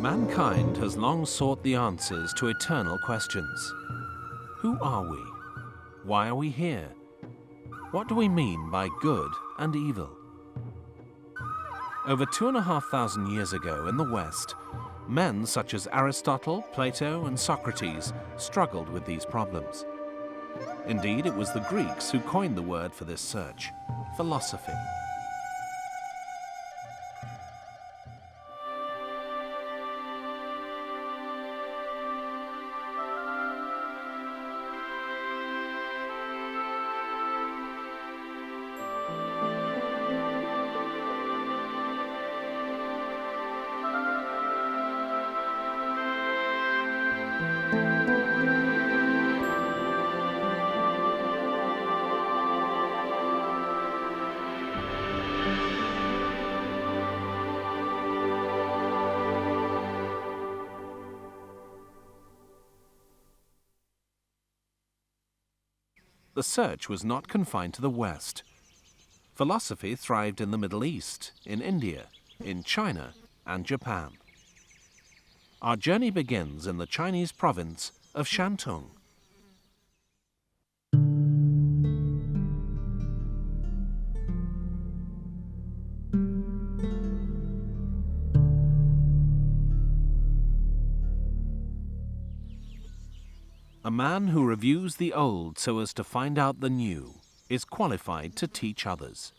Mankind has long sought the answers to eternal questions. Who are we? Why are we here? What do we mean by good and evil? Over 2,500 years ago in the West, men such as Aristotle, Plato, and Socrates struggled with these problems. Indeed, it was the Greeks who coined the word for this search, philosophy. The search was not confined to the West. Philosophy thrived in the Middle East, in India, in China, and Japan. Our journey begins in the Chinese province of Shantung. A man who reviews the old so as to find out the new is qualified to teach others.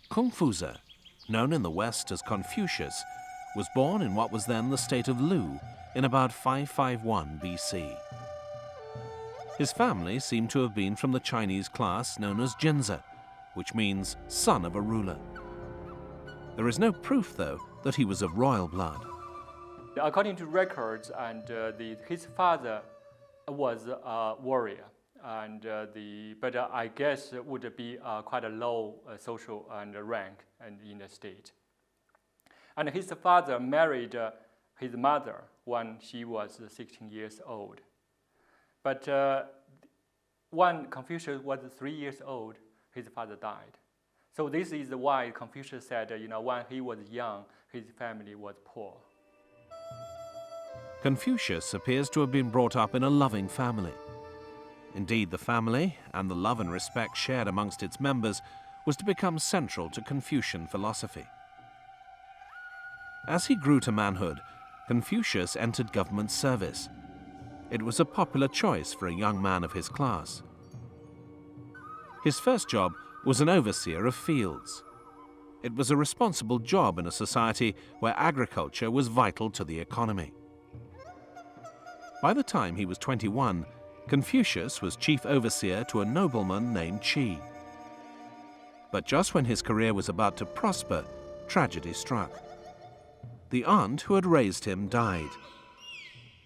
Confucius, known in the West as Confucius, was born in what was then the state of Lu in about 551 BC. His family seemed to have been from the Chinese class known as Jinzi, which means son of a ruler. There is no proof, though, that he was of royal blood. According to records, his father was a warrior, but I guess it would be quite a low social rank in the state. And his father married his mother when she was 16 years old. But when Confucius was 3 years old, his father died. So this is why Confucius said, when he was young, his family was poor. Confucius appears to have been brought up in a loving family. Indeed, the family, and the love and respect shared amongst its members, was to become central to Confucian philosophy. As he grew to manhood, Confucius entered government service. It was a popular choice for a young man of his class. His first job was an overseer of fields. It was a responsible job in a society where agriculture was vital to the economy. By the time he was 21, Confucius was chief overseer to a nobleman named Qi. But just when his career was about to prosper, tragedy struck. The aunt who had raised him died.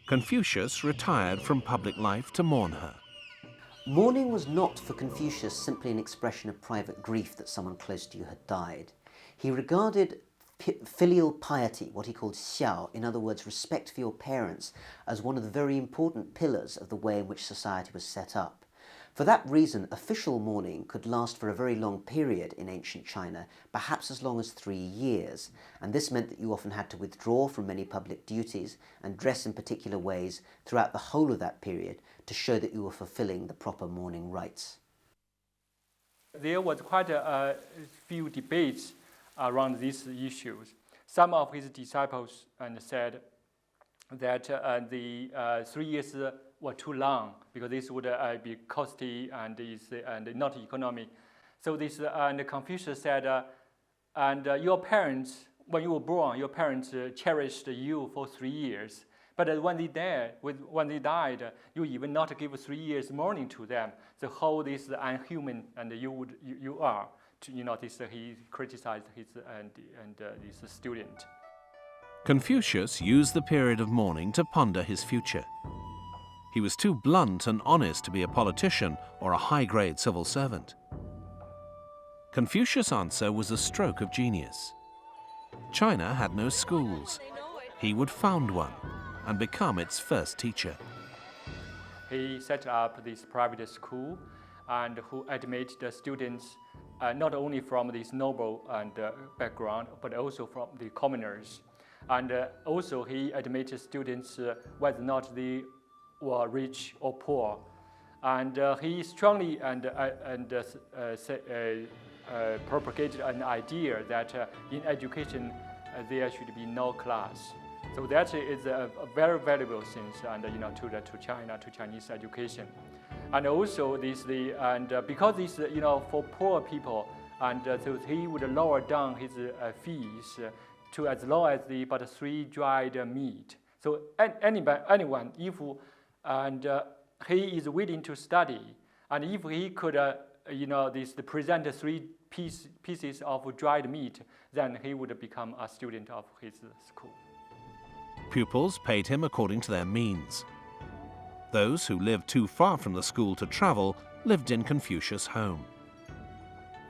Confucius retired from public life to mourn her. Mourning was not for Confucius simply an expression of private grief that someone close to you had died. He regarded filial piety, what he called xiao, in other words, respect for your parents, as one of the very important pillars of the way in which society was set up. For that reason, official mourning could last for a very long period in ancient China, perhaps as long as 3 years, and this meant that you often had to withdraw from many public duties and dress in particular ways throughout the whole of that period to show that you were fulfilling the proper mourning rites. There was quite a few debates around these issues. Some of his disciples said that the 3 years were too long because this would be costly and not economic. So Confucius said, your parents, when you were born, your parents cherished you for 3 years. But when they died, you even not give 3 years mourning to them. So how this unhuman and you are. He criticized his student. Confucius used the period of mourning to ponder his future. He was too blunt and honest to be a politician or a high-grade civil servant. Confucius' answer was a stroke of genius. China had no schools. He would found one and become its first teacher. He set up this private school and who admitted the students not only from this noble background, but also from the commoners. And also he admitted students whether or not they were rich or poor. And he strongly propagated an idea that in education there should be no class. So that is a very valuable thing, and to China, to Chinese education. And also because this for poor people, and so he would lower down his fees to as low as but 3 dried meat. So anyone, if he is willing to study, and if he could present 3 pieces of dried meat, then he would become a student of his school. Pupils paid him according to their means. Those who lived too far from the school to travel lived in Confucius' home.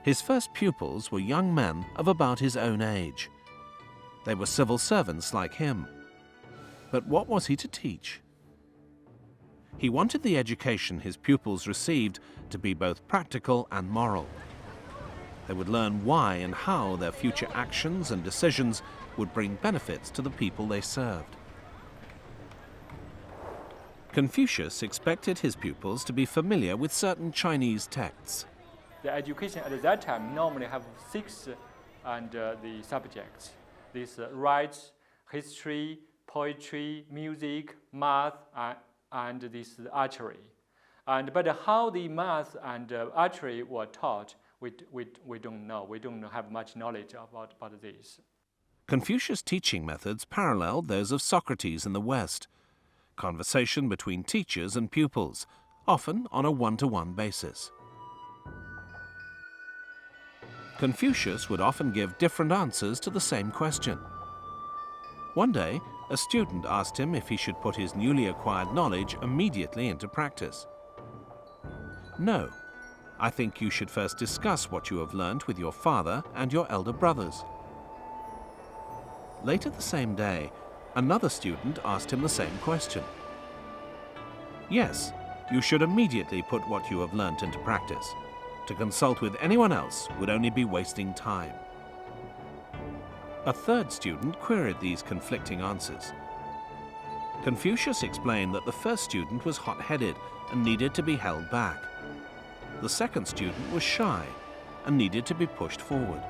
His first pupils were young men of about his own age. They were civil servants like him. But what was he to teach? He wanted the education his pupils received to be both practical and moral. They would learn why and how their future actions and decisions would bring benefits to the people they served. Confucius expected his pupils to be familiar with certain Chinese texts. The education at that time normally have 6 the subjects. These rights, history, poetry, music, math, and this archery. But how the math and archery were taught, we don't know. We don't have much knowledge about this. Confucius' teaching methods paralleled those of Socrates in the West. Conversation between teachers and pupils, often on a one-to-one basis. Confucius would often give different answers to the same question. One day, a student asked him if he should put his newly acquired knowledge immediately into practice. No, I think you should first discuss what you have learned with your father and your elder brothers. Later the same day, another student asked him the same question. Yes, you should immediately put what you have learnt into practice. To consult with anyone else would only be wasting time. A third student queried these conflicting answers. Confucius explained that the first student was hot-headed and needed to be held back. The second student was shy and needed to be pushed forward.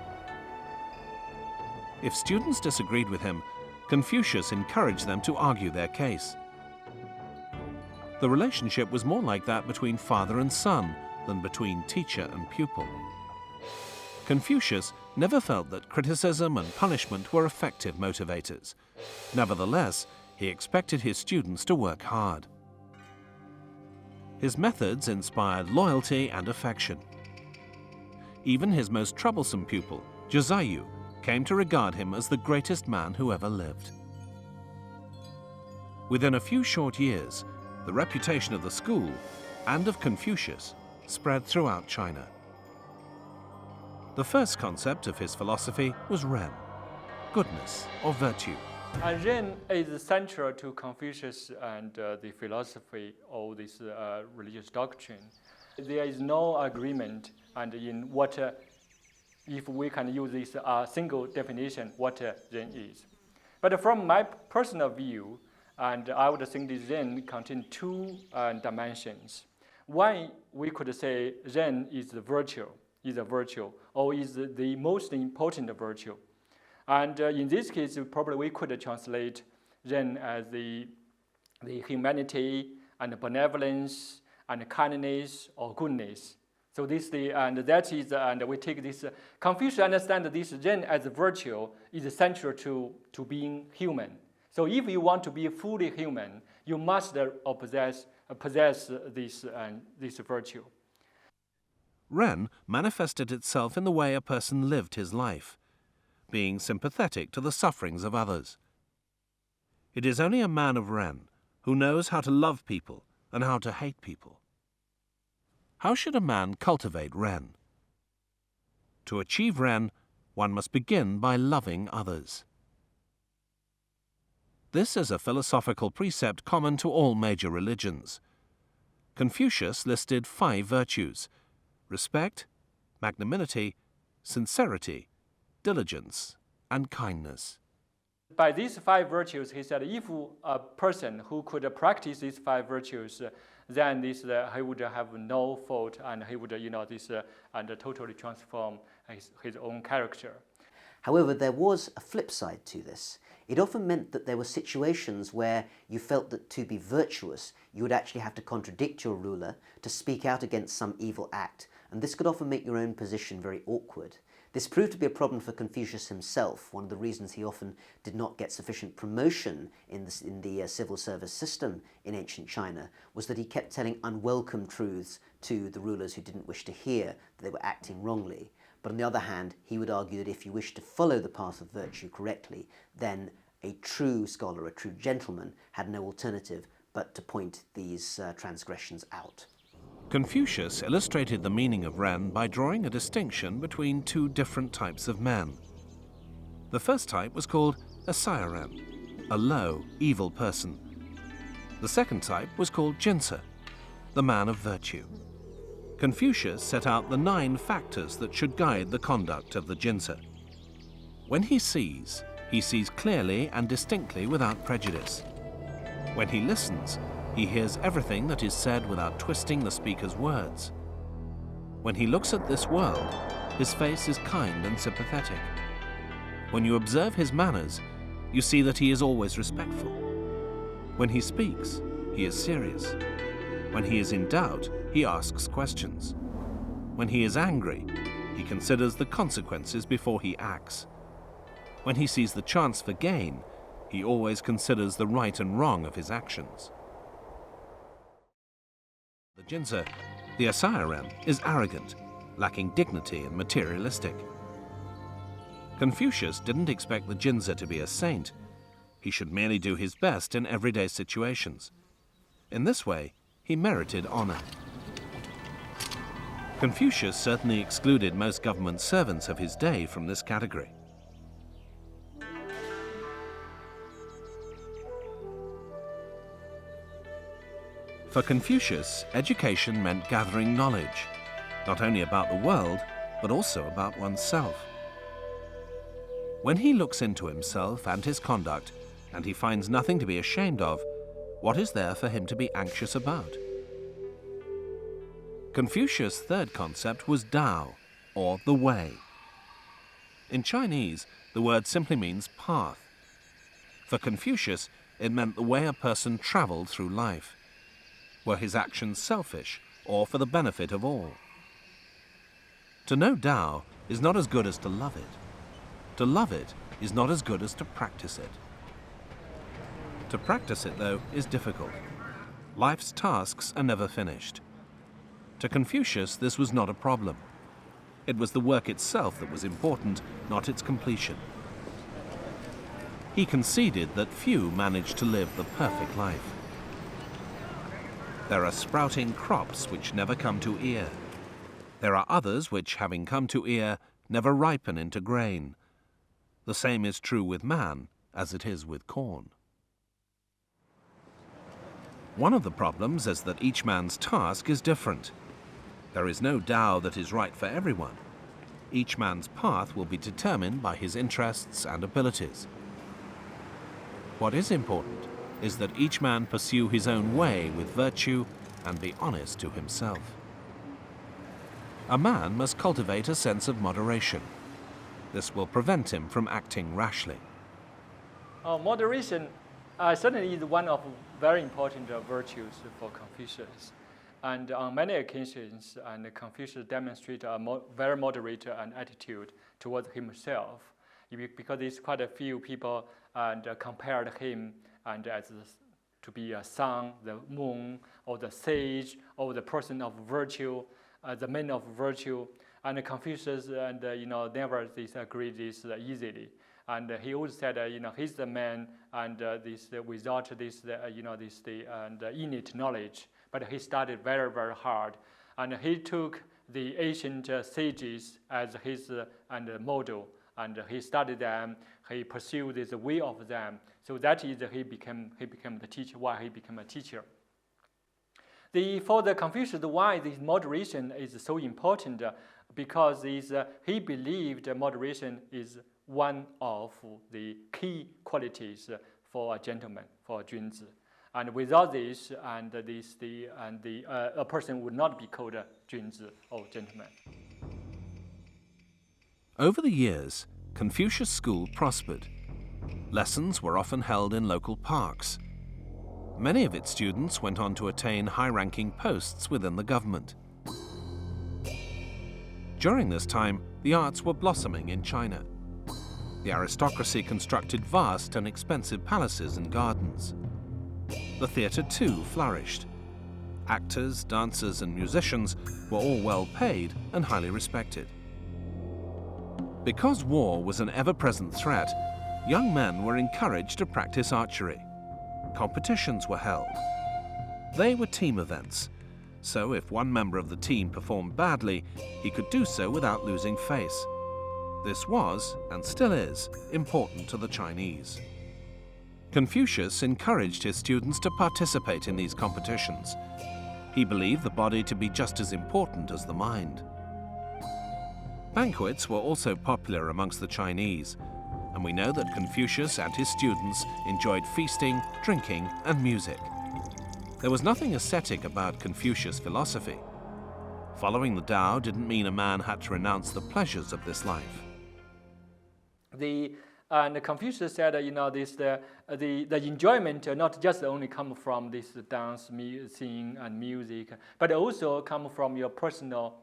If students disagreed with him, Confucius encouraged them to argue their case. The relationship was more like that between father and son than between teacher and pupil. Confucius never felt that criticism and punishment were effective motivators. Nevertheless, he expected his students to work hard. His methods inspired loyalty and affection. Even his most troublesome pupil, Josiah, came to regard him as the greatest man who ever lived. Within a few short years, the reputation of the school and of Confucius spread throughout China. The first concept of his philosophy was Ren, goodness or virtue. And Ren is central to Confucius and the philosophy of this religious doctrine. There is no agreement and in what, if we can use this single definition, what Ren is. But from my personal view, and I would think that Ren contains 2 dimensions. One, we could say Ren is a virtue, or is the most important virtue. And in this case, probably we could translate Ren as the humanity and benevolence and kindness or goodness. So this and we take this. Confucius understands this Ren as a virtue is essential to being human. So if you want to be fully human, you must possess this virtue. Ren manifested itself in the way a person lived his life, being sympathetic to the sufferings of others. It is only a man of Ren who knows how to love people and how to hate people. How should a man cultivate Ren? To achieve Ren, one must begin by loving others. This is a philosophical precept common to all major religions. Confucius listed 5 virtues: respect, magnanimity, sincerity, diligence, and kindness. By these 5 virtues, he said, if a person who could practice these 5 virtues, then he would have no fault, and he would, and totally transform his own character. However, there was a flip side to this. It often meant that there were situations where you felt that to be virtuous, you would actually have to contradict your ruler, to speak out against some evil act, and this could often make your own position very awkward. This proved to be a problem for Confucius himself. One of the reasons he often did not get sufficient promotion in the civil service system in ancient China was that he kept telling unwelcome truths to the rulers who didn't wish to hear that they were acting wrongly. But on the other hand, he would argue that if you wish to follow the path of virtue correctly, then a true scholar, a true gentleman, had no alternative but to point these transgressions out. Confucius illustrated the meaning of Ren by drawing a distinction between 2 different types of men. The first type was called a Ren, a low, evil person. The second type was called Jinse, the man of virtue. Confucius set out the 9 factors that should guide the conduct of the Jinse. When he sees clearly and distinctly without prejudice. When he listens, he hears everything that is said without twisting the speaker's words. When he looks at this world, his face is kind and sympathetic. When you observe his manners, you see that he is always respectful. When he speaks, he is serious. When he is in doubt, he asks questions. When he is angry, he considers the consequences before he acts. When he sees the chance for gain, he always considers the right and wrong of his actions. The Jinse, the Ren, is arrogant, lacking dignity and materialistic. Confucius didn't expect the Jinse to be a saint. He should merely do his best in everyday situations. In this way, he merited honor. Confucius certainly excluded most government servants of his day from this category. For Confucius, education meant gathering knowledge, not only about the world, but also about oneself. When he looks into himself and his conduct, and he finds nothing to be ashamed of, what is there for him to be anxious about? Confucius' third concept was Tao, or the way. In Chinese, the word simply means path. For Confucius, it meant the way a person traveled through life. Were his actions selfish or for the benefit of all? To know Tao is not as good as to love it. To love it is not as good as to practice it. To practice it, though, is difficult. Life's tasks are never finished. To Confucius, this was not a problem. It was the work itself that was important, not its completion. He conceded that few managed to live the perfect life. There are sprouting crops which never come to ear. There are others which, having come to ear, never ripen into grain. The same is true with man as it is with corn. One of the problems is that each man's task is different. There is no Tao that is right for everyone. Each man's path will be determined by his interests and abilities. What is important is that each man pursue his own way with virtue and be honest to himself. A man must cultivate a sense of moderation. This will prevent him from acting rashly. Moderation certainly is one of very important virtues for Confucius. And on many occasions, Confucius demonstrated a very moderate attitude towards himself, because there's quite a few people compared him as to be a sun, the moon, or the sage, or the person of virtue, the man of virtue. And Confucius never disagreed this easily. And he always said, he's the man, and without this innate knowledge. But he studied very, very hard, and he took the ancient sages as his model, and he studied them. He pursued the way of them. So that is he became the teacher. Why he became a teacher? For the Confucius, why this moderation is so important? Because he believed moderation is one of the key qualities for a gentleman, for a 君子. And without this, a person would not be called a 君子 or gentleman. Over the years, Confucius School prospered. Lessons were often held in local parks. Many of its students went on to attain high-ranking posts within the government. During this time, the arts were blossoming in China. The aristocracy constructed vast and expensive palaces and gardens. The theatre too flourished. Actors, dancers, and musicians were all well paid and highly respected. Because war was an ever-present threat, young men were encouraged to practice archery. Competitions were held. They were team events, so if one member of the team performed badly, he could do so without losing face. This was, and still is, important to the Chinese. Confucius encouraged his students to participate in these competitions. He believed the body to be just as important as the mind. Banquets were also popular amongst the Chinese, and we know that Confucius and his students enjoyed feasting, drinking, and music. There was nothing ascetic about Confucius' philosophy. Following the Tao didn't mean a man had to renounce the pleasures of this life. And Confucius said, the enjoyment not just only come from this dance, singing, and music, but also come from your personal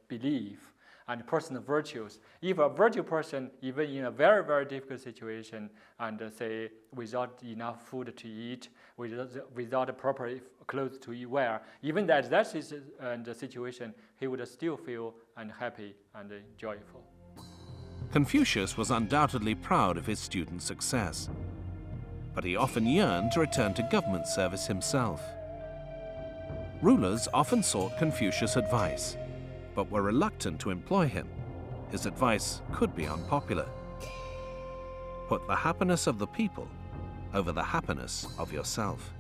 belief and personal virtues. If a virtuous person, even in a very, very difficult situation, and say without enough food to eat, without proper clothes to wear, even that is the situation, he would still feel happy and joyful. Confucius was undoubtedly proud of his students' success, but he often yearned to return to government service himself. Rulers often sought Confucius' advice, but were reluctant to employ him. His advice could be unpopular. Put the happiness of the people over the happiness of yourself.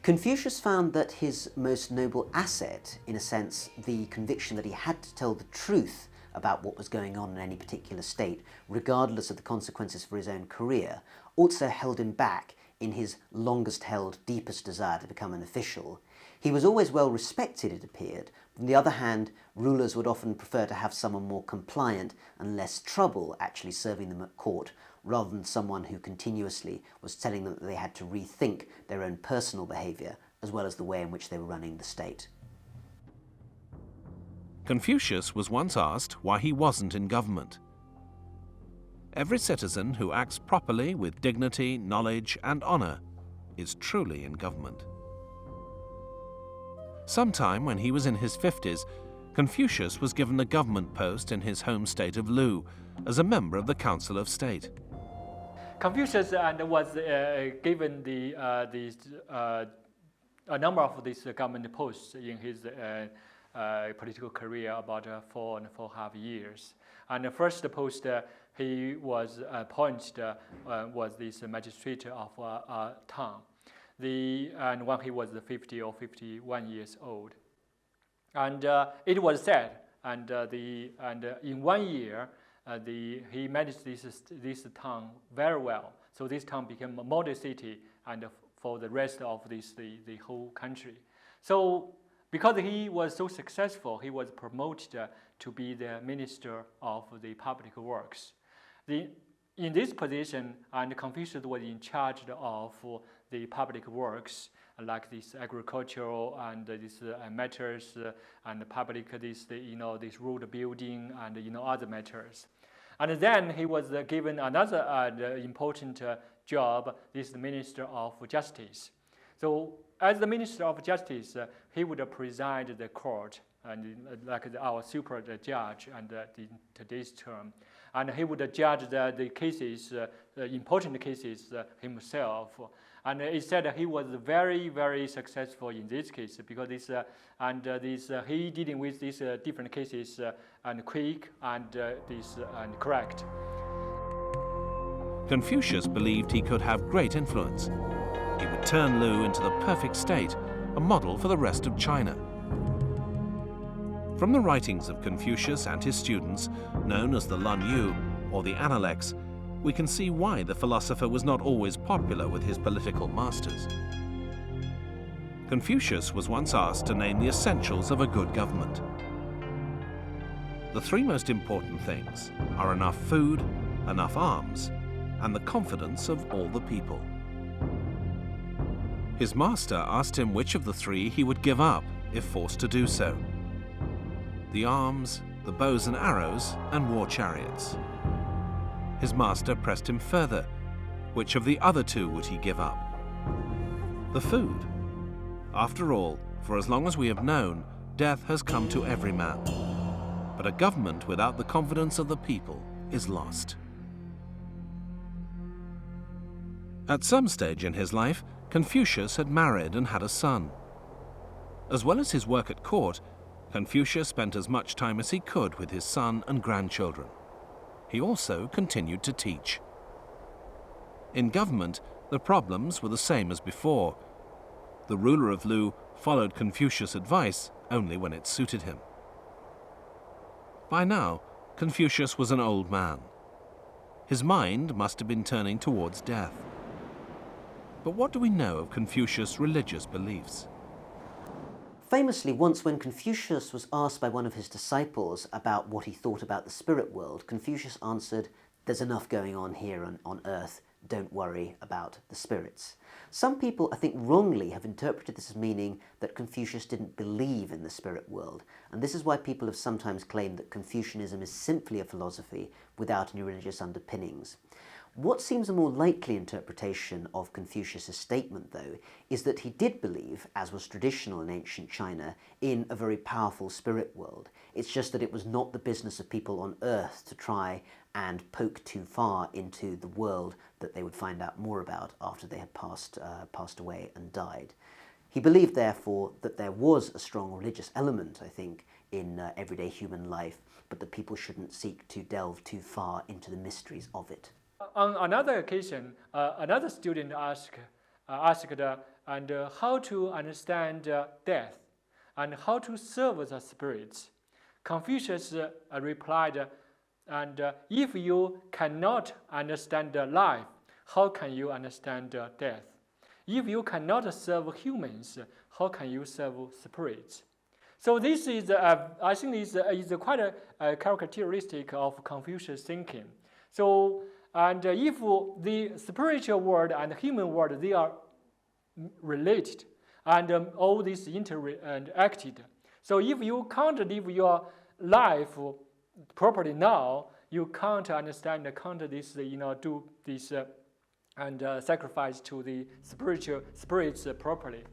Confucius found that his most noble asset, in a sense, the conviction that he had to tell the truth about what was going on in any particular state, regardless of the consequences for his own career, also held him back in his longest-held, deepest desire to become an official. He was always well respected, it appeared. On the other hand, rulers would often prefer to have someone more compliant and less trouble actually serving them at court, rather than someone who continuously was telling them that they had to rethink their own personal behaviour, as well as the way in which they were running the state. Confucius was once asked why he wasn't in government. Every citizen who acts properly with dignity, knowledge, and honour is truly in government. Sometime when he was in his 50s, Confucius was given a government post in his home state of Lu as a member of the Council of State. Confucius was given a number of these government posts in his political career, about 4.5 years. And the first post he was appointed was this magistrate of a town. And when he was 50 or 51 years old. And it was said, and in 1 year, he managed this town very well. So this town became a model city, and for the rest of the whole country. So because he was so successful, he was promoted to be the Minister of the Public Works. In this position, and Confucius was in charge of the public works, like this agricultural and these matters, and public this road building and other matters. And then he was given another important job, this is the Minister of Justice. So as the Minister of Justice, he would preside the court, and like our super judge and today's term. And he would judge the cases, important cases himself. And it said that he was very, very successful in this case because he dealing with these different cases and quick and correct. Confucius believed he could have great influence. He would turn Lu into the perfect state, a model for the rest of China. From the writings of Confucius and his students, known as the Lun Yu, or the Analects, we can see why the philosopher was not always popular with his political masters. Confucius was once asked to name the essentials of a good government. The three most important things are enough food, enough arms, and the confidence of all the people. His master asked him which of the three he would give up if forced to do so: the arms, the bows and arrows, and war chariots. His master pressed him further. Which of the other two would he give up? The food. After all, for as long as we have known, death has come to every man. But a government without the confidence of the people is lost. At some stage in his life, Confucius had married and had a son. As well as his work at court, Confucius spent as much time as he could with his son and grandchildren. He also continued to teach. In government, the problems were the same as before. The ruler of Lu followed Confucius' advice only when it suited him. By now, Confucius was an old man. His mind must have been turning towards death. But what do we know of Confucius' religious beliefs? Famously, once when Confucius was asked by one of his disciples about what he thought about the spirit world, Confucius answered, "There's enough going on here on earth. Don't worry about the spirits." Some people, I think wrongly, have interpreted this as meaning that Confucius didn't believe in the spirit world, and this is why people have sometimes claimed that Confucianism is simply a philosophy without any religious underpinnings. What seems a more likely interpretation of Confucius' statement, though, is that he did believe, as was traditional in ancient China, in a very powerful spirit world. It's just that it was not the business of people on earth to try and poke too far into the world that they would find out more about after they had passed away and died. He believed, therefore, that there was a strong religious element, I think, in everyday human life, but that people shouldn't seek to delve too far into the mysteries of it. On another occasion, another student asked how to understand death and how to serve the spirits. Confucius replied, if you cannot understand life, how can you understand death? If you cannot serve humans, how can you serve spirits? So this is, I think, is quite a characteristic of Confucius thinking. So, and if the spiritual world and the human world, they are related, and all this interacted. So if you can't live your life properly now, you can't understand, can't this, do this and sacrifice to the spirits properly.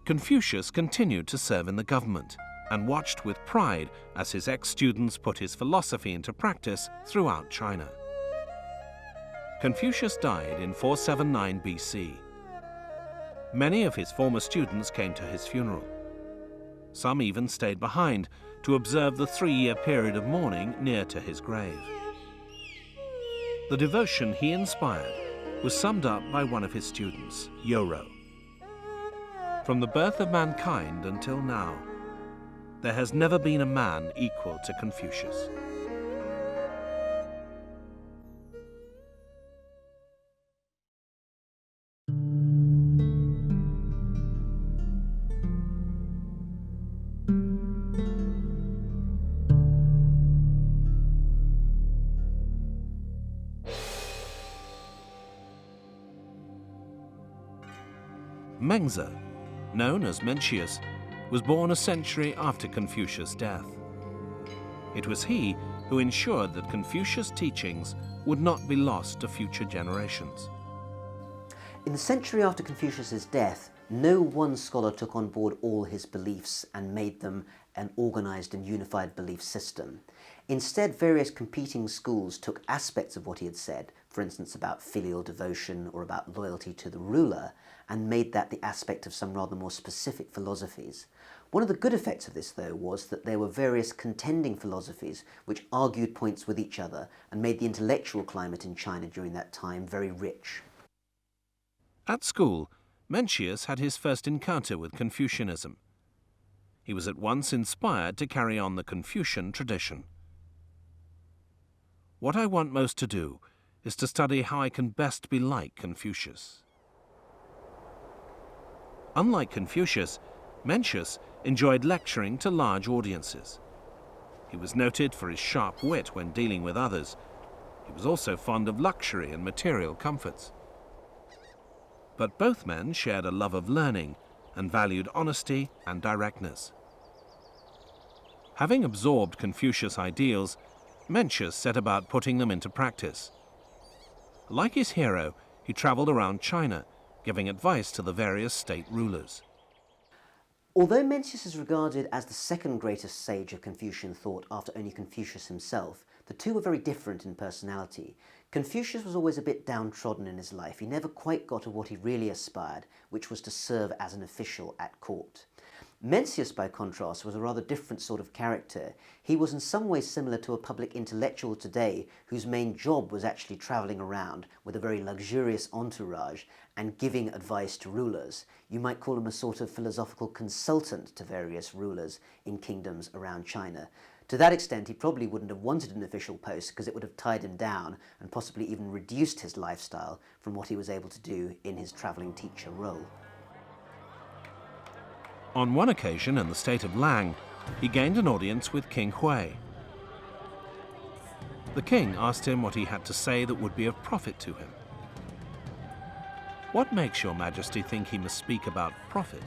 Confucius continued to serve in the government and watched with pride as his ex-students put his philosophy into practice throughout China. Confucius died in 479 BC. Many of his former students came to his funeral. Some even stayed behind to observe the 3-year period of mourning near to his grave. The devotion he inspired was summed up by one of his students, Yoro. From the birth of mankind until now, there has never been a man equal to Confucius. Mencius, known as Mencius, was born a century after Confucius' death. It was he who ensured that Confucius' teachings would not be lost to future generations. In the century after Confucius' death, no one scholar took on board all his beliefs and made them an organized and unified belief system. Instead, various competing schools took aspects of what he had said, for instance about filial devotion or about loyalty to the ruler, and made that the aspect of some rather more specific philosophies. One of the good effects of this, though, was that there were various contending philosophies which argued points with each other and made the intellectual climate in China during that time very rich. At school, Mencius had his first encounter with Confucianism. He was at once inspired to carry on the Confucian tradition. What I want most to do is to study how I can best be like Confucius. Unlike Confucius, Mencius enjoyed lecturing to large audiences. He was noted for his sharp wit when dealing with others. He was also fond of luxury and material comforts. But both men shared a love of learning and valued honesty and directness. Having absorbed Confucius' ideals, Mencius set about putting them into practice. Like his hero, he traveled around China, giving advice to the various state rulers. Although Mencius is regarded as the second greatest sage of Confucian thought after only Confucius himself, the two were very different in personality. Confucius was always a bit downtrodden in his life. He never quite got to what he really aspired, which was to serve as an official at court. Mencius, by contrast, was a rather different sort of character. He was in some ways similar to a public intellectual today whose main job was actually travelling around with a very luxurious entourage and giving advice to rulers. You might call him a sort of philosophical consultant to various rulers in kingdoms around China. To that extent, he probably wouldn't have wanted an official post because it would have tied him down and possibly even reduced his lifestyle from what he was able to do in his travelling teacher role. On one occasion in the state of Lang, he gained an audience with King Hui. The king asked him what he had to say that would be of profit to him. "What makes your majesty think he must speak about profit?"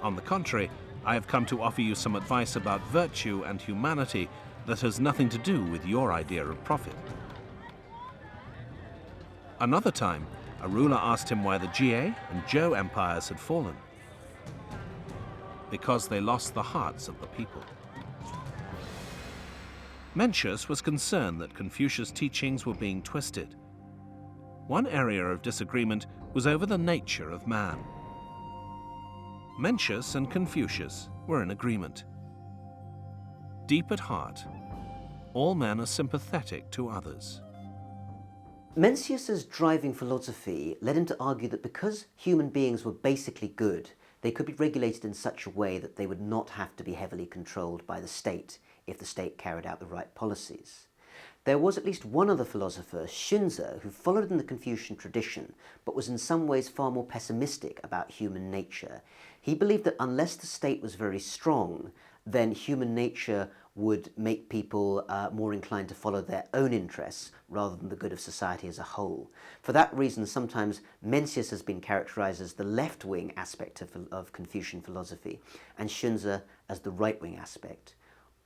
"On the contrary, I have come to offer you some advice about virtue and humanity that has nothing to do with your idea of profit." Another time, a ruler asked him why the Jie and Zhou empires had fallen. "Because they lost the hearts of the people." Mencius was concerned that Confucius' teachings were being twisted. One area of disagreement was over the nature of man. Mencius and Confucius were in agreement. Deep at heart, all men are sympathetic to others. Mencius's driving philosophy led him to argue that because human beings were basically good, they could be regulated in such a way that they would not have to be heavily controlled by the state if the state carried out the right policies. There was at least one other philosopher, Xunzi, who followed in the Confucian tradition, but was in some ways far more pessimistic about human nature. He believed that unless the state was very strong, then human nature would make people more inclined to follow their own interests rather than the good of society as a whole. For that reason, sometimes Mencius has been characterized as the left-wing aspect of Confucian philosophy and Xunzi as the right-wing aspect.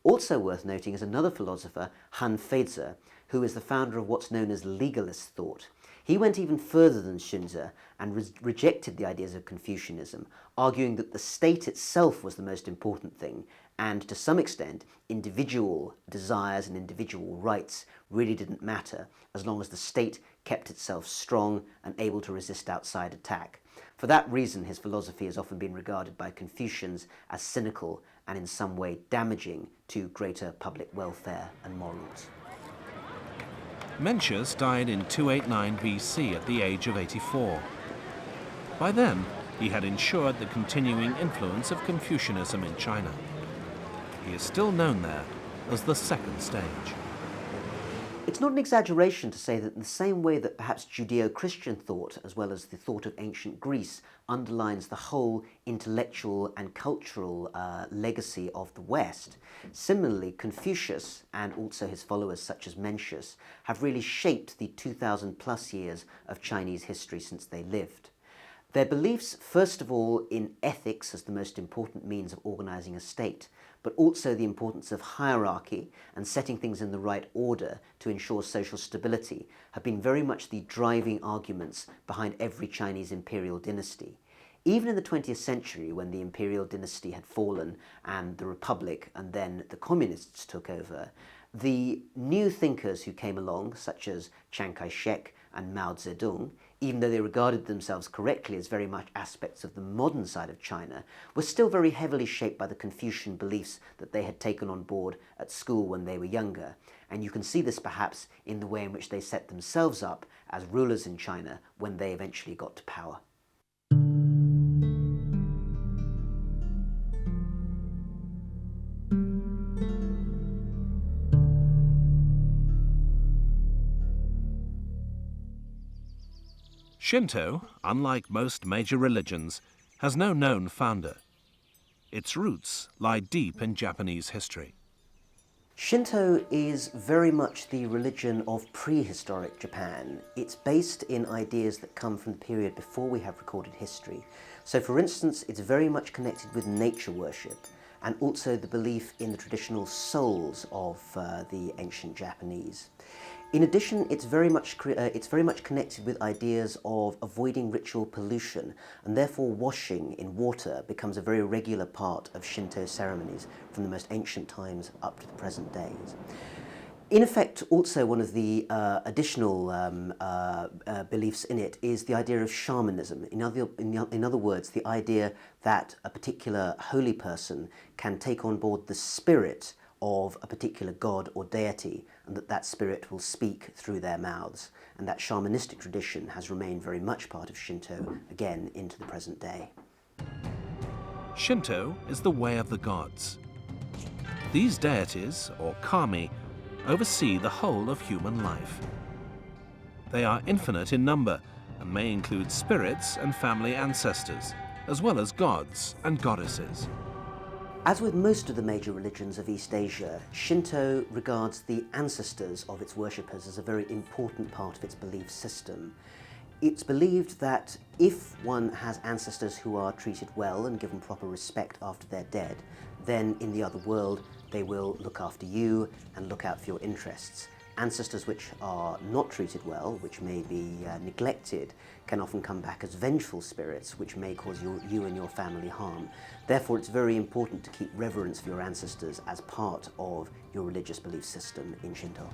Also worth noting is another philosopher, Han Feizi, who is the founder of what's known as legalist thought. He went even further than Xunzi and rejected the ideas of Confucianism, arguing that the state itself was the most important thing, and to some extent, individual desires and individual rights really didn't matter as long as the state kept itself strong and able to resist outside attack. For that reason, his philosophy has often been regarded by Confucians as cynical and in some way damaging to greater public welfare and morals. Mencius died in 289 BC at the age of 84. By then, he had ensured the continuing influence of Confucianism in China. He is still known there as the second stage. It's not an exaggeration to say that in the same way that perhaps Judeo-Christian thought, as well as the thought of ancient Greece, underlines the whole intellectual and cultural legacy of the West, similarly Confucius and also his followers such as Mencius have really shaped the 2,000 plus years of Chinese history since they lived. Their beliefs, first of all, in ethics as the most important means of organizing a state, but also the importance of hierarchy and setting things in the right order to ensure social stability, have been very much the driving arguments behind every Chinese imperial dynasty. Even in the 20th century, when the imperial dynasty had fallen and the republic and then the communists took over, the new thinkers who came along, such as Chiang Kai-shek and Mao Zedong, even though they regarded themselves correctly as very much aspects of the modern side of China, were still very heavily shaped by the Confucian beliefs that they had taken on board at school when they were younger. And you can see this perhaps in the way in which they set themselves up as rulers in China when they eventually got to power. Shinto, unlike most major religions, has no known founder. Its roots lie deep in Japanese history. Shinto is very much the religion of prehistoric Japan. It's based in ideas that come from the period before we have recorded history. So for instance, it's very much connected with nature worship and also the belief in the traditional souls of the ancient Japanese. In addition, it's very much connected with ideas of avoiding ritual pollution, and therefore washing in water becomes a very regular part of Shinto ceremonies from the most ancient times up to the present days. In effect, also one of the additional beliefs in it is the idea of shamanism. In other words, the idea that a particular holy person can take on board the spirit of a particular god or deity, and that spirit will speak through their mouths. And that shamanistic tradition has remained very much part of Shinto, again, into the present day. Shinto is the way of the gods. These deities, or kami, oversee the whole of human life. They are infinite in number and may include spirits and family ancestors, as well as gods and goddesses. As with most of the major religions of East Asia, Shinto regards the ancestors of its worshippers as a very important part of its belief system. It's believed that if one has ancestors who are treated well and given proper respect after they're dead, then in the other world they will look after you and look out for your interests. Ancestors which are not treated well, which may be neglected, can often come back as vengeful spirits which may cause you and your family harm. Therefore, it's very important to keep reverence for your ancestors as part of your religious belief system in Shinto.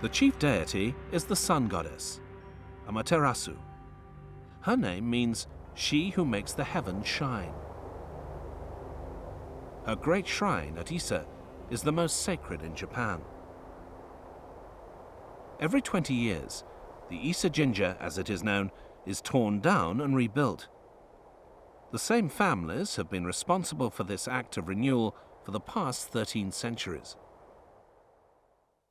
The chief deity is the sun goddess, Amaterasu. Her name means she who makes the heavens shine. Her great shrine at Ise is the most sacred in Japan. Every 20 years, the Ise Jinja, as it is known, is torn down and rebuilt. The same families have been responsible for this act of renewal for the past 13 centuries.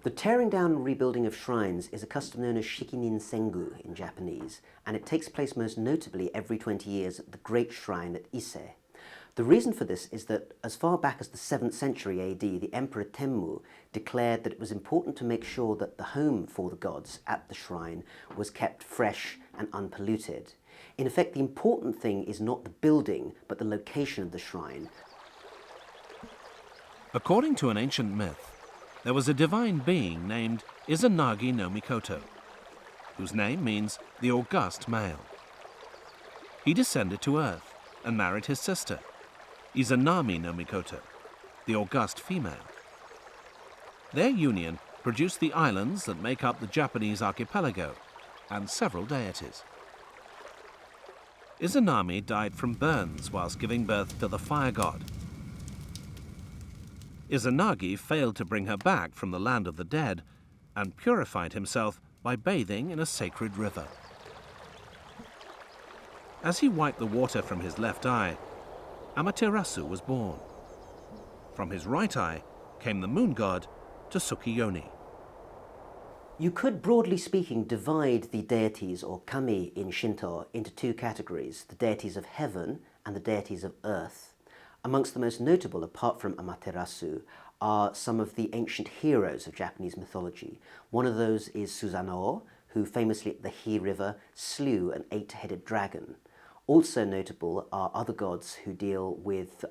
The tearing down and rebuilding of shrines is a custom known as shikinin sengu in Japanese, and it takes place most notably every 20 years at the Great Shrine at Ise. The reason for this is that as far back as the 7th century AD, the Emperor Tenmu declared that it was important to make sure that the home for the gods at the shrine was kept fresh and unpolluted. In effect, the important thing is not the building, but the location of the shrine. According to an ancient myth, there was a divine being named Izanagi no Mikoto, whose name means the august male. He descended to earth and married his sister, Izanami no Mikoto, the august female. Their union produced the islands that make up the Japanese archipelago and several deities. Izanami died from burns whilst giving birth to the fire god. Izanagi failed to bring her back from the land of the dead and purified himself by bathing in a sacred river. As he wiped the water from his left eye, Amaterasu was born. From his right eye came the moon god Tsukiyoni. You could, broadly speaking, divide the deities or kami in Shinto into two categories, the deities of heaven and the deities of earth. Amongst the most notable, apart from Amaterasu, are some of the ancient heroes of Japanese mythology. One of those is Susanoo, who famously at the Hi River slew an 8-headed dragon. Also notable are other gods who deal with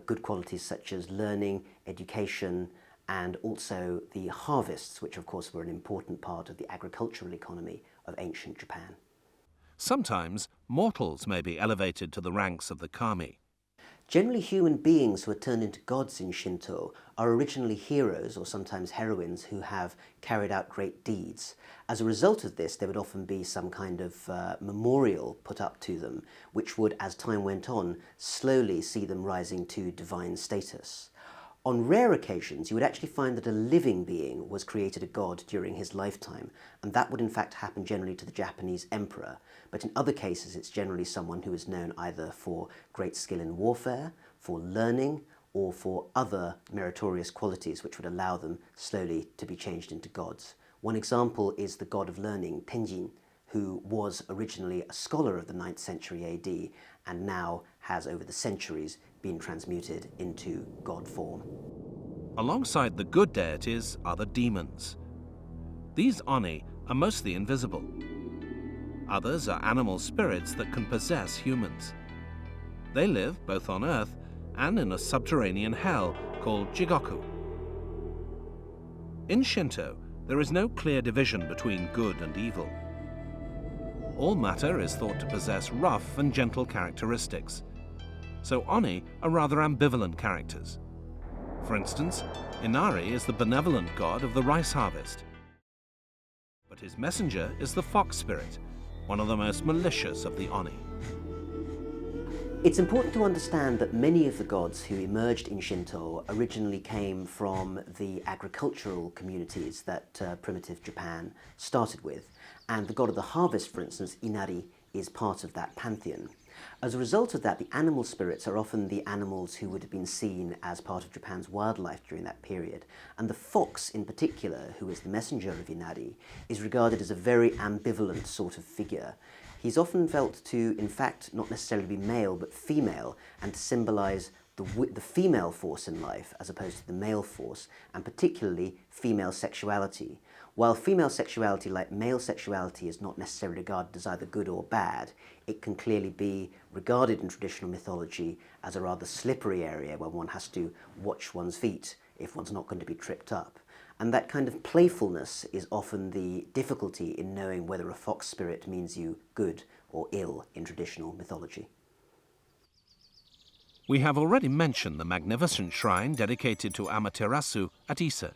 good qualities such as learning, education, and also the harvests, which of course were an important part of the agricultural economy of ancient Japan. Sometimes mortals may be elevated to the ranks of the kami. Generally, human beings who are turned into gods in Shinto are originally heroes or sometimes heroines who have carried out great deeds. As a result of this, there would often be some kind of memorial put up to them, which would, as time went on, slowly see them rising to divine status. On rare occasions, you would actually find that a living being was created a god during his lifetime, and that would in fact happen generally to the Japanese emperor. But in other cases, it's generally someone who is known either for great skill in warfare, for learning, or for other meritorious qualities which would allow them slowly to be changed into gods. One example is the god of learning, Tenjin, who was originally a scholar of the 9th century AD and now has, over the centuries, been transmuted into god form. Alongside the good deities are the demons. These oni are mostly invisible. Others are animal spirits that can possess humans. They live both on Earth and in a subterranean hell called Jigoku. In Shinto, there is no clear division between good and evil. All matter is thought to possess rough and gentle characteristics, so oni are rather ambivalent characters. For instance, Inari is the benevolent god of the rice harvest, but his messenger is the fox spirit, one of the most malicious of the oni. It's important to understand that many of the gods who emerged in Shinto originally came from the agricultural communities that primitive Japan started with, and the god of the harvest, for instance, Inari, is part of that pantheon. As a result of that, the animal spirits are often the animals who would have been seen as part of Japan's wildlife during that period, and the fox in particular, who is the messenger of Inari, is regarded as a very ambivalent sort of figure. He's often felt to, in fact, not necessarily be male, but female, and to symbolize the female force in life as opposed to the male force, and particularly female sexuality. While female sexuality, like male sexuality, is not necessarily regarded as either good or bad, it can clearly be regarded in traditional mythology as a rather slippery area where one has to watch one's feet if one's not going to be tripped up. And that kind of playfulness is often the difficulty in knowing whether a fox spirit means you good or ill in traditional mythology. We have already mentioned the magnificent shrine dedicated to Amaterasu at Ise.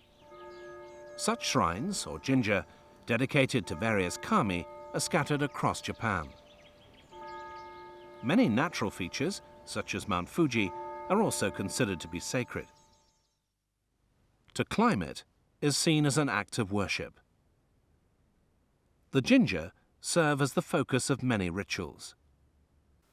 Such shrines, or jinja, dedicated to various kami, are scattered across Japan. Many natural features, such as Mount Fuji, are also considered to be sacred. To climb it is seen as an act of worship. The jinja serve as the focus of many rituals.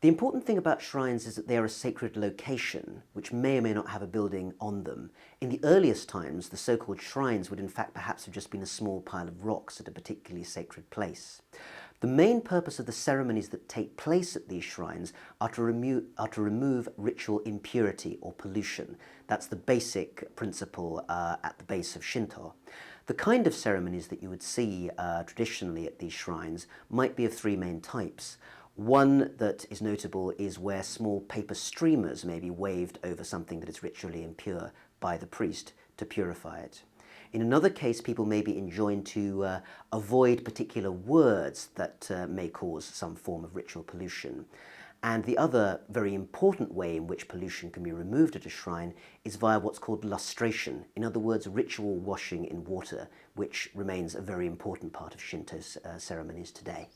The important thing about shrines is that they are a sacred location, which may or may not have a building on them. In the earliest times, the so-called shrines would in fact perhaps have just been a small pile of rocks at a particularly sacred place. The main purpose of the ceremonies that take place at these shrines are to remove ritual impurity or pollution. That's the basic principle at the base of Shinto. The kind of ceremonies that you would see traditionally at these shrines might be of three main types. One that is notable is where small paper streamers may be waved over something that is ritually impure by the priest to purify it. In another case, people may be enjoined to avoid particular words that may cause some form of ritual pollution. And the other very important way in which pollution can be removed at a shrine is via what's called lustration, in other words, ritual washing in water, which remains a very important part of Shinto's ceremonies today.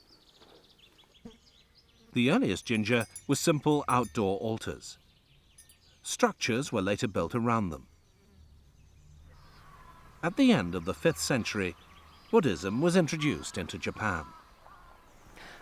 The earliest jinja were simple outdoor altars. Structures were later built around them. At the end of the 5th century, Buddhism was introduced into Japan.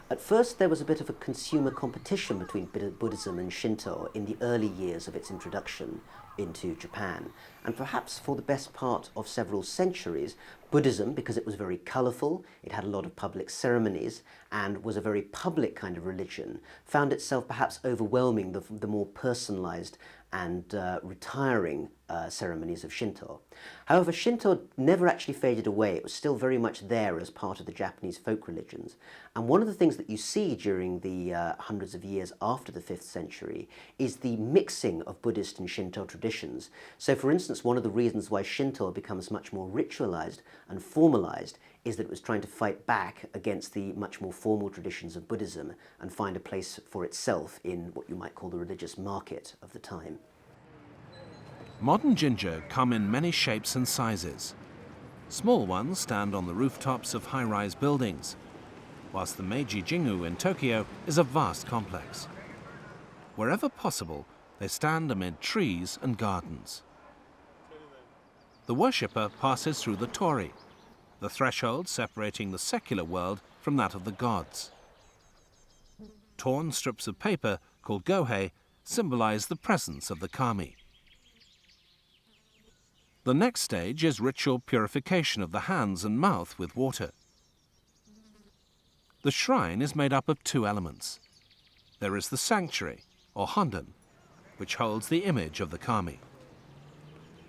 At first, there was a bit of a consumer competition between Buddhism and Shinto in the early years of its introduction into Japan. And perhaps for the best part of several centuries, Buddhism, because it was very colourful, it had a lot of public ceremonies, and was a very public kind of religion, found itself perhaps overwhelming the more personalised and retiring ceremonies of Shinto. However, Shinto never actually faded away. It was still very much there as part of the Japanese folk religions. And one of the things that you see during the hundreds of years after the 5th century is the mixing of Buddhist and Shinto traditions. So, for instance, one of the reasons why Shinto becomes much more ritualized and formalized is that it was trying to fight back against the much more formal traditions of Buddhism and find a place for itself in what you might call the religious market of the time. Modern jinja come in many shapes and sizes. Small ones stand on the rooftops of high-rise buildings, whilst the Meiji Jingu in Tokyo is a vast complex. Wherever possible, they stand amid trees and gardens. The worshipper passes through the torii, the threshold separating the secular world from that of the gods. Torn strips of paper, called gohei, symbolize the presence of the kami. The next stage is ritual purification of the hands and mouth with water. The shrine is made up of two elements. There is the sanctuary, or honden, which holds the image of the kami.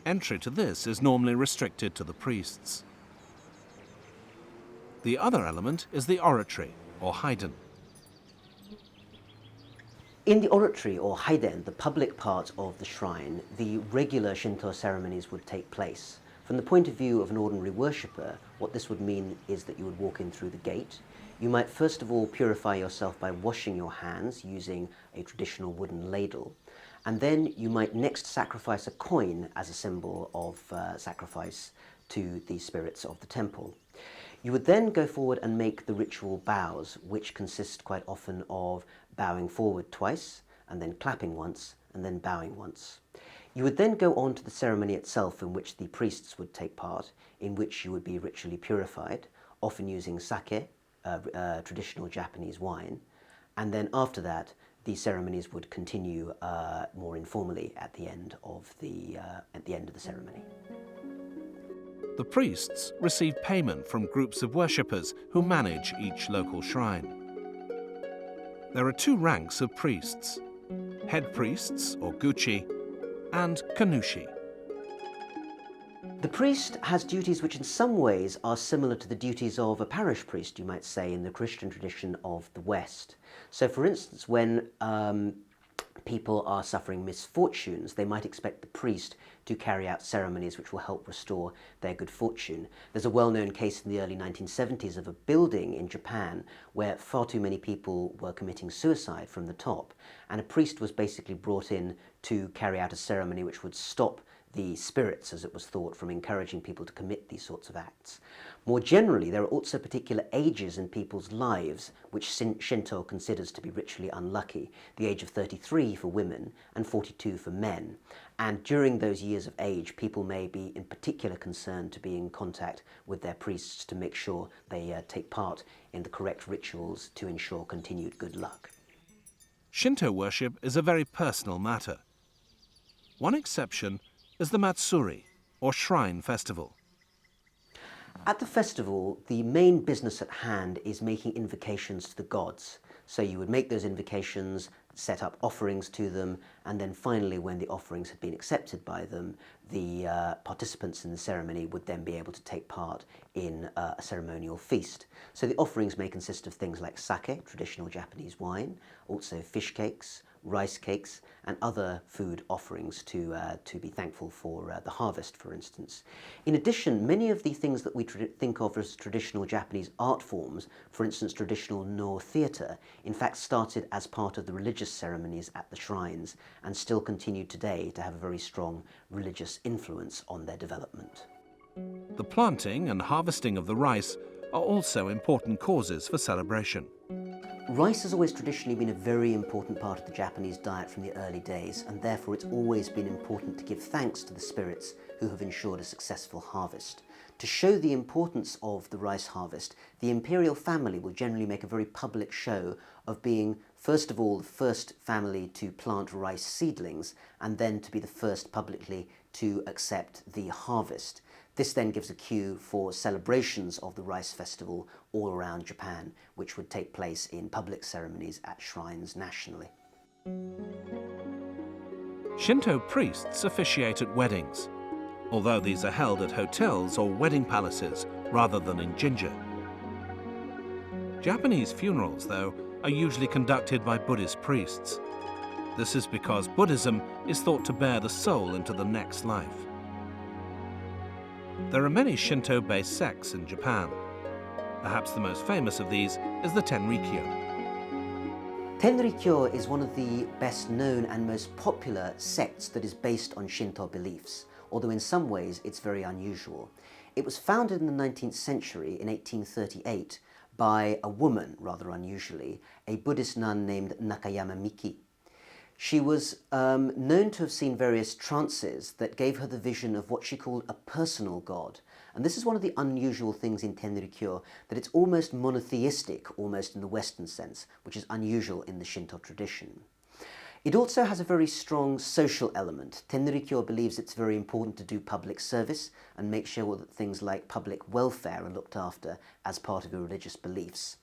Entry to this is normally restricted to the priests. The other element is the oratory, or haiden. In the oratory, or haiden, the public part of the shrine, the regular Shinto ceremonies would take place. From the point of view of an ordinary worshipper, what this would mean is that you would walk in through the gate. You might first of all purify yourself by washing your hands using a traditional wooden ladle. And then you might next sacrifice a coin as a symbol of sacrifice to the spirits of the temple. You would then go forward and make the ritual bows, which consist quite often of bowing forward twice, and then clapping once, and then bowing once. You would then go on to the ceremony itself, in which the priests would take part, in which you would be ritually purified, often using sake, traditional Japanese wine, and then after that the ceremonies would continue more informally at the end of the ceremony. The priests receive payment from groups of worshippers who manage each local shrine. There are two ranks of priests: head priests, or guchi, and kanushi. The priest has duties which in some ways are similar to the duties of a parish priest, you might say, in the Christian tradition of the West. So for instance, when people are suffering misfortunes, they might expect the priest to carry out ceremonies which will help restore their good fortune. There's a well-known case in the early 1970s of a building in Japan where far too many people were committing suicide from the top, and a priest was basically brought in to carry out a ceremony which would stop the spirits, as it was thought, from encouraging people to commit these sorts of acts. More generally, there are also particular ages in people's lives which Shinto considers to be ritually unlucky: the age of 33 for women and 42 for men. And during those years of age, people may be in particular concerned to be in contact with their priests to make sure they take part in the correct rituals to ensure continued good luck. Shinto worship is a very personal matter. One exception is the Matsuri, or shrine festival. At the festival, the main business at hand is making invocations to the gods. So you would make those invocations, set up offerings to them, and then finally, when the offerings had been accepted by them, the participants in the ceremony would then be able to take part in a ceremonial feast. So the offerings may consist of things like sake, traditional Japanese wine, also fish cakes, rice cakes, and other food offerings to be thankful for the harvest, for instance. In addition, many of the things that we think of as traditional Japanese art forms, for instance traditional Noh theatre, in fact started as part of the religious ceremonies at the shrines and still continue today to have a very strong religious influence on their development. The planting and harvesting of the rice are also important causes for celebration. Rice has always traditionally been a very important part of the Japanese diet from the early days, and therefore it's always been important to give thanks to the spirits who have ensured a successful harvest. To show the importance of the rice harvest, the imperial family will generally make a very public show of being, first of all, the first family to plant rice seedlings, and then to be the first publicly to accept the harvest. This then gives a cue for celebrations of the rice festival all around Japan, which would take place in public ceremonies at shrines nationally. Shinto priests officiate at weddings, although these are held at hotels or wedding palaces rather than in jinja. Japanese funerals, though, are usually conducted by Buddhist priests. This is because Buddhism is thought to bear the soul into the next life. There are many Shinto-based sects in Japan. Perhaps the most famous of these is the Tenrikyo. Tenrikyo is one of the best known and most popular sects that is based on Shinto beliefs, although in some ways it's very unusual. It was founded in the 19th century, in 1838, by a woman, rather unusually, a Buddhist nun named Nakayama Miki. She was known to have seen various trances that gave her the vision of what she called a personal god. And this is one of the unusual things in Tenrikyo, that it's almost monotheistic, almost in the Western sense, which is unusual in the Shinto tradition. It also has a very strong social element. Tenrikyo believes it's very important to do public service and make sure that things like public welfare are looked after as part of your religious beliefs.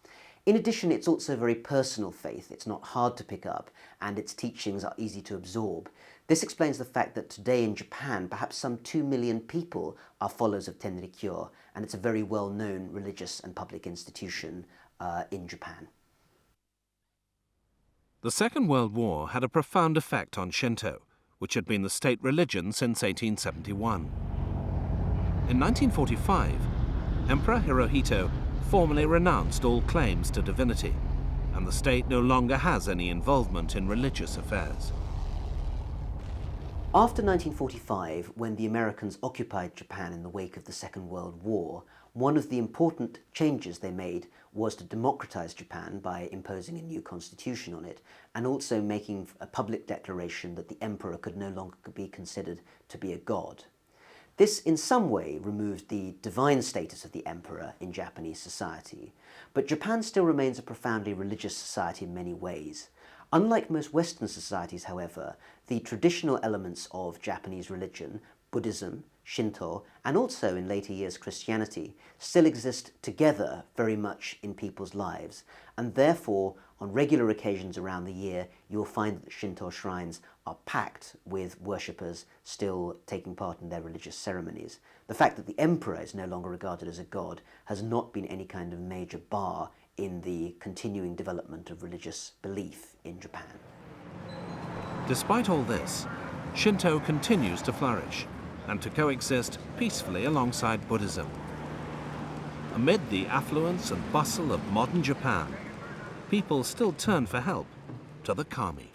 In addition, it's also very personal faith. It's not hard to pick up, and its teachings are easy to absorb. This explains the fact that today in Japan, perhaps some 2 million people are followers of Tenrikyo, and it's a very well-known religious and public institution in Japan. The Second World War had a profound effect on Shinto, which had been the state religion since 1871. In 1945, Emperor Hirohito formally renounced all claims to divinity, and the state no longer has any involvement in religious affairs. After 1945, when the Americans occupied Japan in the wake of the Second World War, one of the important changes they made was to democratize Japan by imposing a new constitution on it, and also making a public declaration that the emperor could no longer be considered to be a god. This in some way removed the divine status of the emperor in Japanese society, but Japan still remains a profoundly religious society in many ways. Unlike most Western societies, however, the traditional elements of Japanese religion, Buddhism, Shinto, and also in later years Christianity, still exist together very much in people's lives, and therefore on regular occasions around the year you will find that Shinto shrines are packed with worshippers still taking part in their religious ceremonies. The fact that the emperor is no longer regarded as a god has not been any kind of major bar in the continuing development of religious belief in Japan. Despite all this, Shinto continues to flourish and to coexist peacefully alongside Buddhism. Amid the affluence and bustle of modern Japan, people still turn for help to the kami.